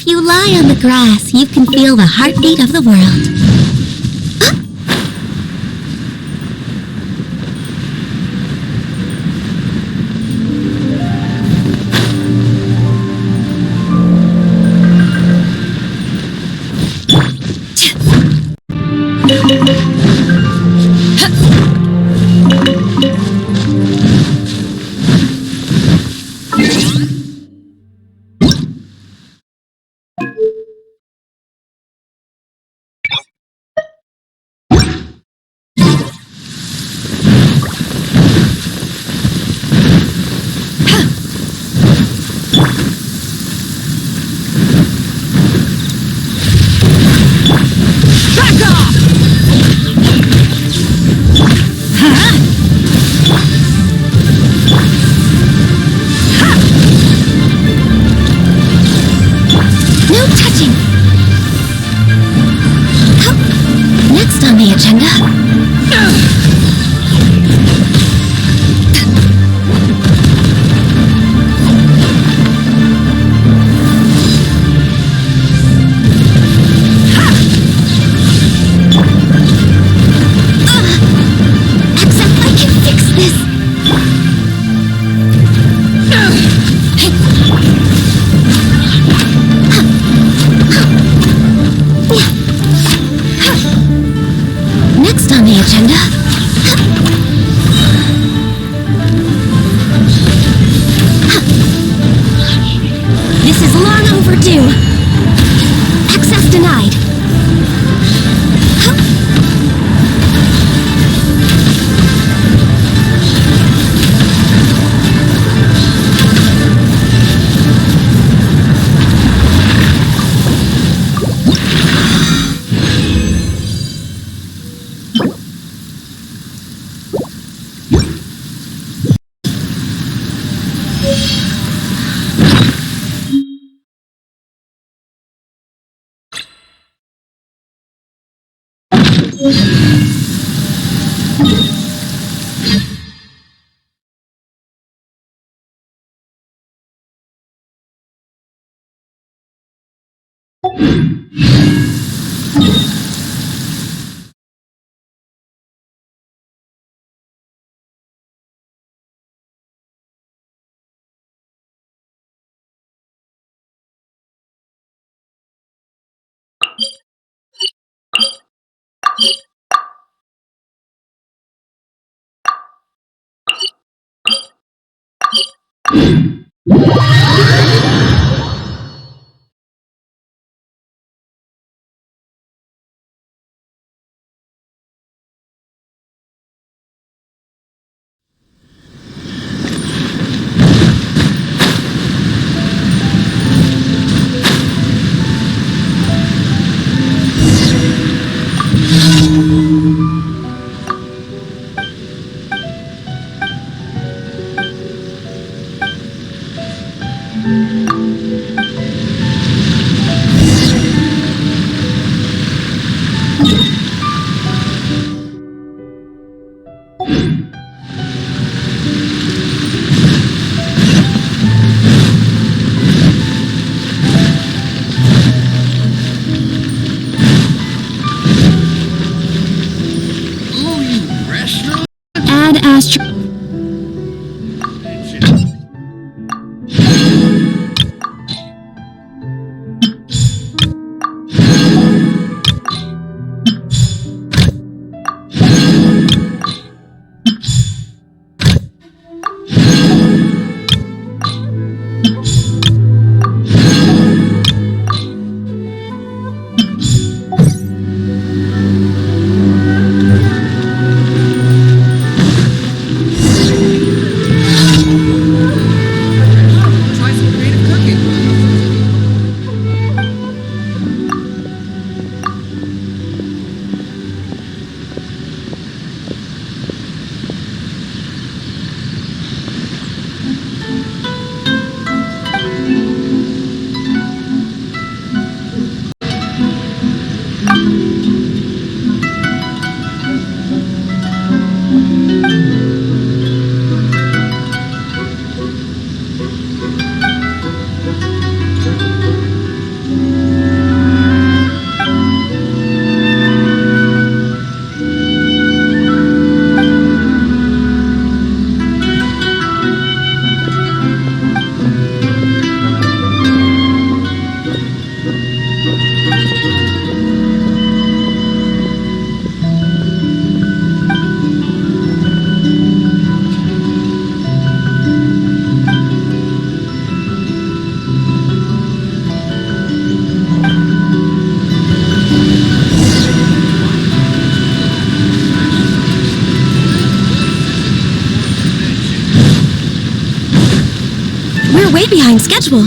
If you lie on the grass, you can feel the heartbeat of the world. We're way behind schedule.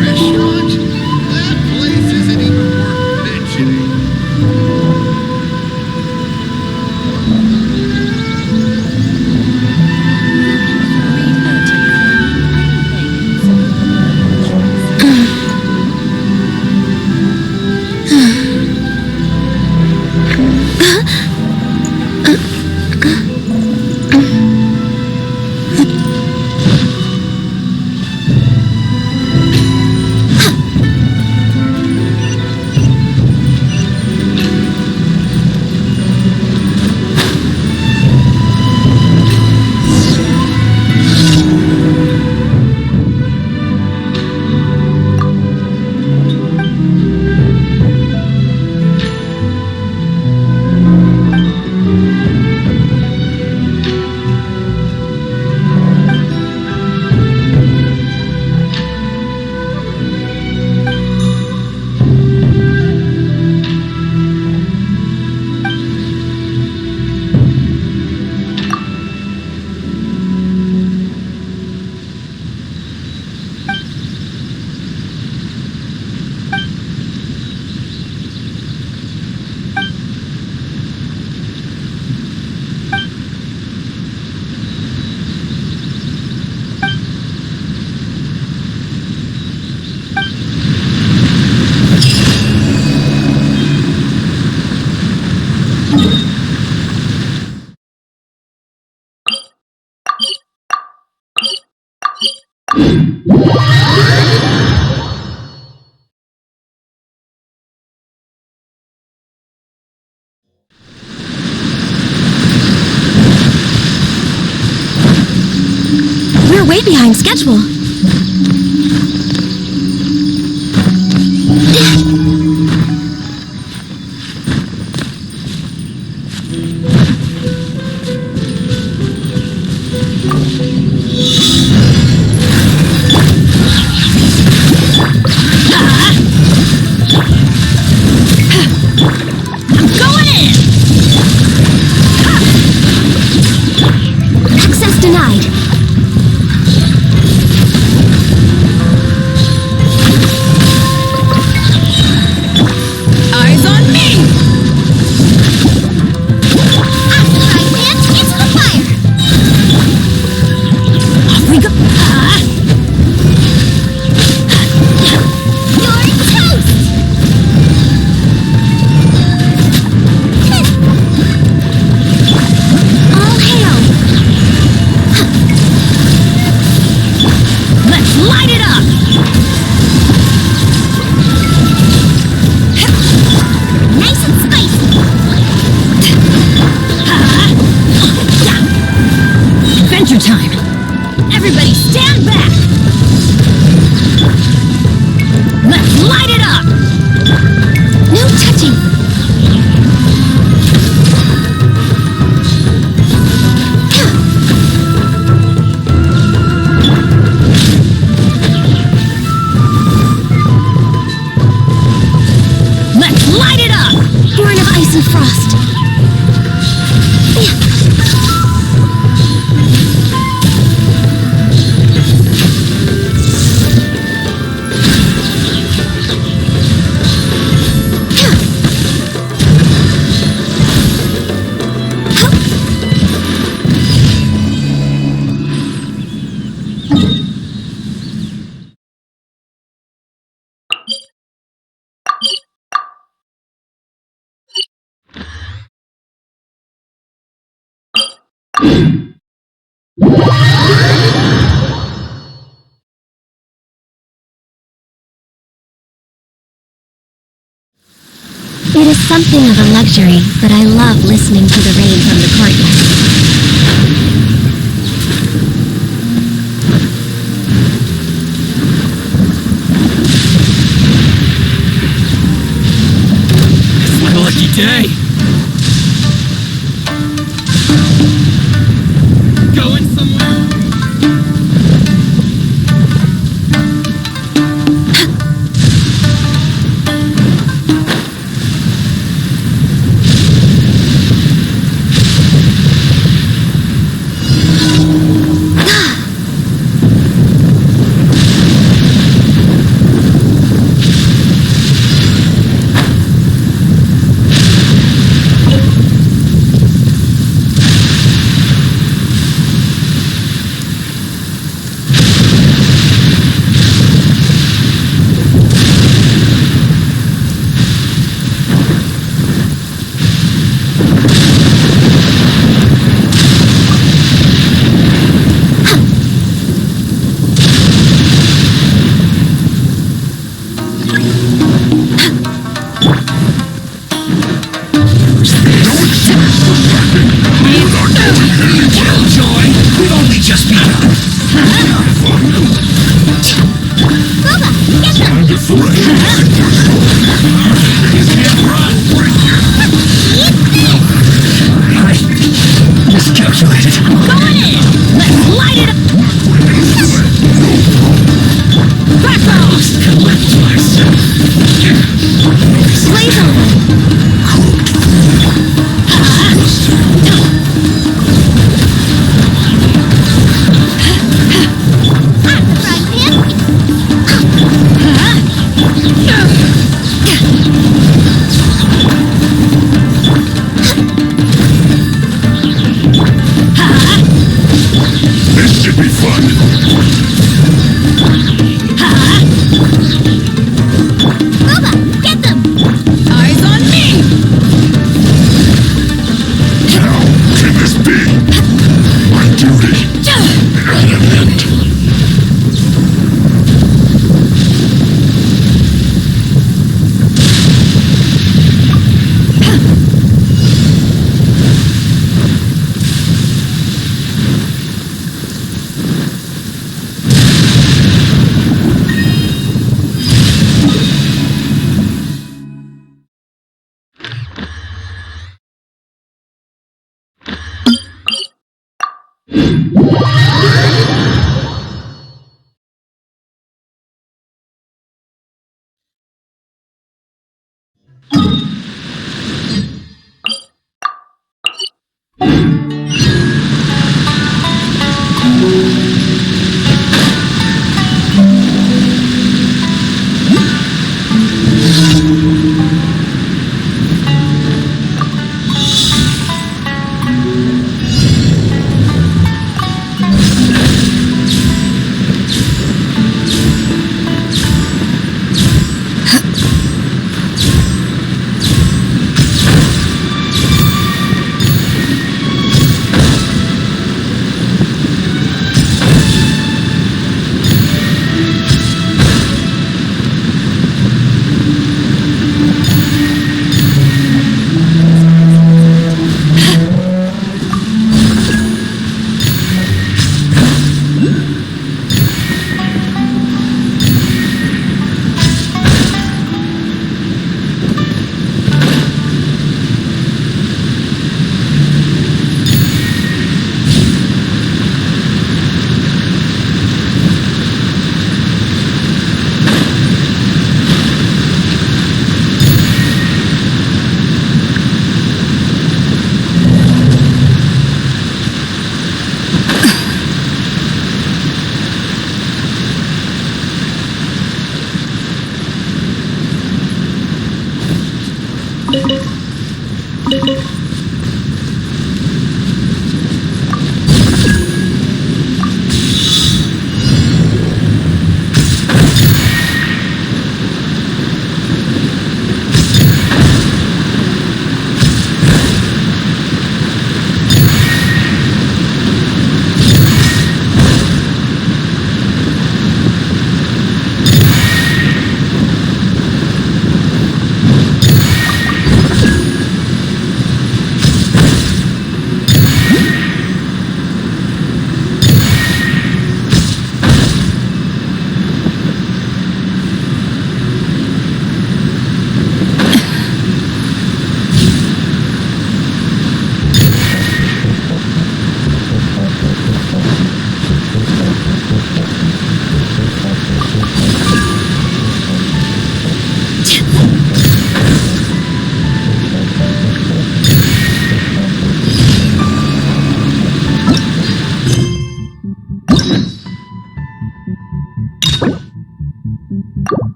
Restaurant? That place isn't even worth mentioning. We're way behind schedule. Going in! Access denied. Eyes on me! Occupy pants into the fire. Off we go! You're toast. All hail. Let's light it up! Nice and spicy. Adventure time! Everybody stand back! Let's light it up! No touching. Let's light it up! Born of ice and frost. It is something of a luxury, but I love listening to the rain from the courtyard. It's my lucky day.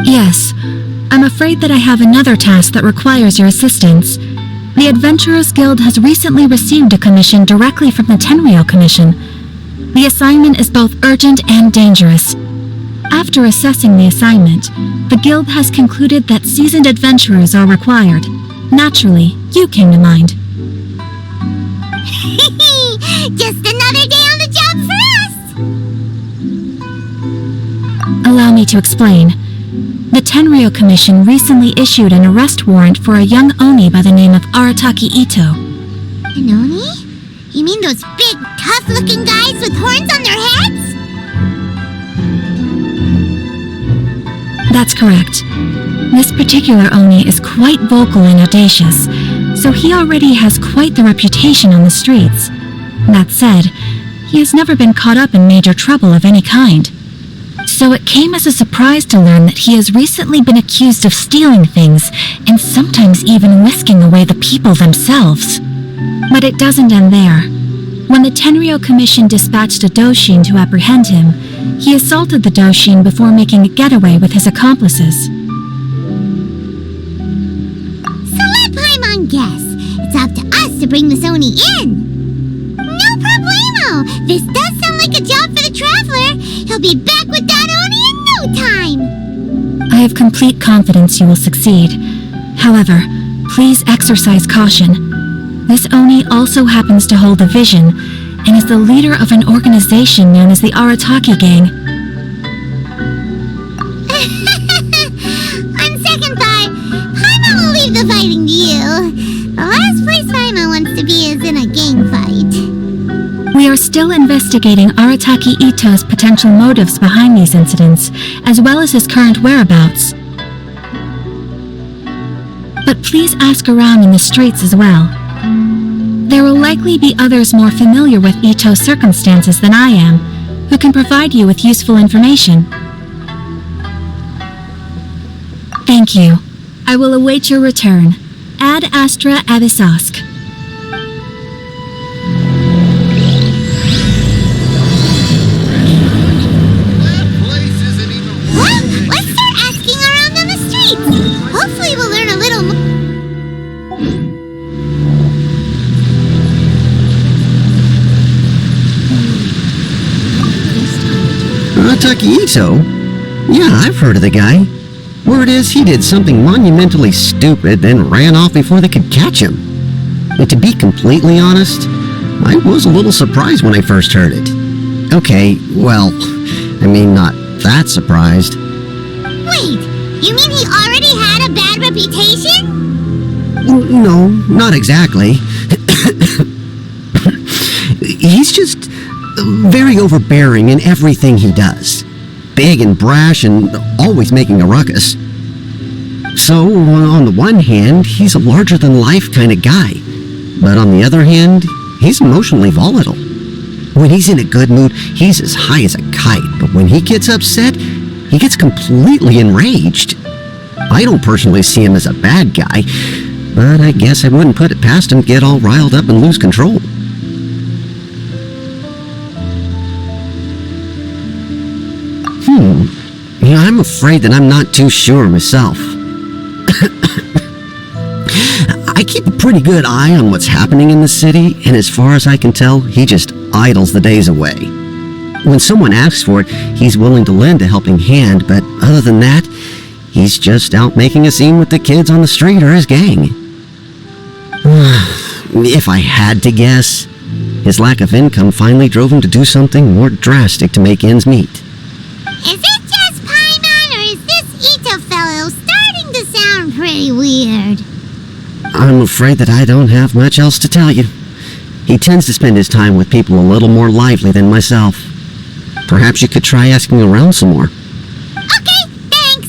Yes. I'm afraid that I have another task that requires your assistance. The Adventurers Guild has recently received a commission directly from the Tenryou Commission. The assignment is both urgent and dangerous. After assessing the assignment, the Guild has concluded that seasoned adventurers are required. Naturally, you came to mind. Just another day on the job for us! Allow me to explain. The Tenryou Commission recently issued an arrest warrant for a young Oni by the name of Arataki Ito. An Oni? You mean those big, tough-looking guys with horns on their heads? That's correct. This particular Oni is quite vocal and audacious, so he already has quite the reputation on the streets. That said, he has never been caught up in major trouble of any kind. So it came as a surprise to learn that he has recently been accused of stealing things, and sometimes even whisking away the people themselves. But it doesn't end there. When the Tenryou Commission dispatched a Doshin to apprehend him, he assaulted the Doshin before making a getaway with his accomplices. So let Paimon guess. It's up to us wants to bring Miss Oni in. No problemo! This does sound like a job for the Traveler. He'll be back with that Oni in no time. I have complete confidence you will succeed. However, please exercise caution. This Oni also happens to hold a vision and is the leader of an organization known as the Arataki Gang. On second thought, Paimon will leave the fighting to you. The last place Paimon wants to be is in a gang fight. We are still investigating Arataki Ito's potential motives behind these incidents, as well as his current whereabouts. But please ask around in the streets as well. There will likely be others more familiar with Ito's circumstances than I am, who can provide you with useful information. Thank you. I will await your return. Ad Astra Abyssosque. That place isn't even Well, worth let's start asking around on the streets. Hopefully we'll learn a little more. Arataki Ito? Yeah, I've heard of the guy. Word is he did something monumentally stupid, then ran off before they could catch him. And to be completely honest, I was a little surprised when I first heard it. Okay, well, I mean, not that surprised. Wait, you mean he already had a bad reputation? No, not exactly. He's just very overbearing in everything he does. Big and brash and always making a ruckus. So, on the one hand, he's a larger-than-life kind of guy. But on the other hand, he's emotionally volatile. When he's in a good mood, he's as high as a kite. But when he gets upset, he gets completely enraged. I don't personally see him as a bad guy, but I guess I wouldn't put it past him to get all riled up and lose control. Yeah, I'm afraid that I'm not too sure myself. I keep a pretty good eye on what's happening in the city, and as far as I can tell, he just idles the days away. When someone asks for it, he's willing to lend a helping hand, but other than that, he's just out making a scene with the kids on the street or his gang. If I had to guess, his lack of income finally drove him to do something more drastic to make ends meet. Is it just Paimon, or is this Ito fellow starting to sound pretty weird? I'm afraid that I don't have much else to tell you. He tends to spend his time with people a little more lively than myself. Perhaps you could try asking around some more. Okay, thanks.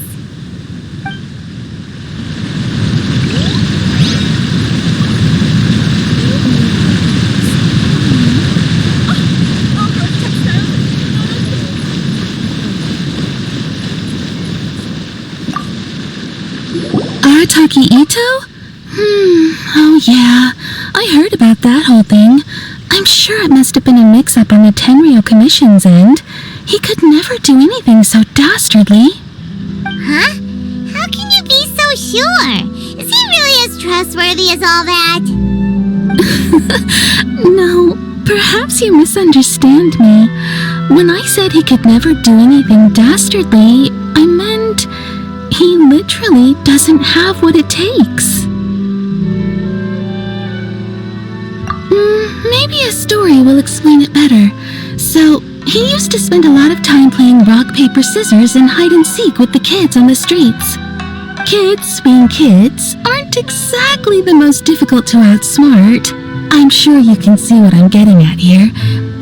Arataki Ito? Oh yeah, I heard about that whole thing. I'm sure it must have been a mix-up on the Tenryo Commission's end. He could never do anything so dastardly. Huh? How can you be so sure? Is he really as trustworthy as all that? No, perhaps you misunderstand me. When I said he could never do anything dastardly, I meant he literally doesn't have what it takes. Maybe a story will explain it better. So, he used to spend a lot of time playing rock, paper, scissors and hide and seek with the kids on the streets. Kids, being kids, aren't exactly the most difficult to outsmart. I'm sure you can see what I'm getting at here.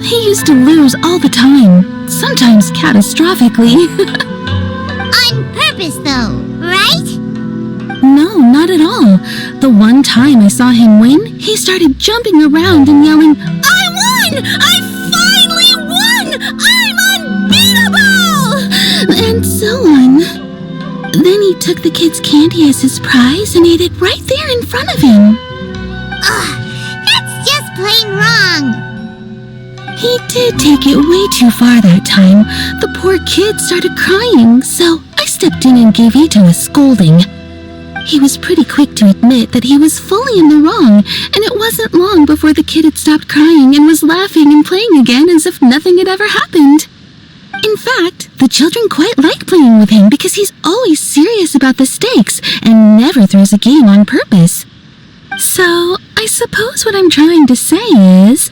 He used to lose all the time, sometimes catastrophically. On purpose, though, right? No, not at all. The one time I saw him win, he started jumping around and yelling, "I won! I finally won! I'm unbeatable!" And so on. Then he took the kid's candy as his prize and ate it right there in front of him. Ugh, that's just plain wrong. He did take it way too far that time. The poor kid started crying, so I stepped in and gave Ito a scolding. He was pretty quick to admit that he was fully in the wrong, and it wasn't long before the kid had stopped crying and was laughing and playing again as if nothing had ever happened. In fact, the children quite like playing with him because he's always serious about the stakes and never throws a game on purpose. So, I suppose what I'm trying to say is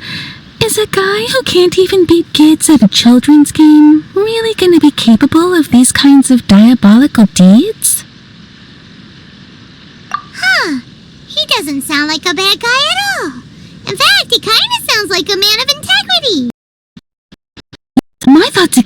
a guy who can't even beat kids at a children's game really gonna be capable of these kinds of diabolical deeds? Huh. He doesn't sound like a bad guy at all. In fact, he kind of sounds like a man of integrity. My thoughts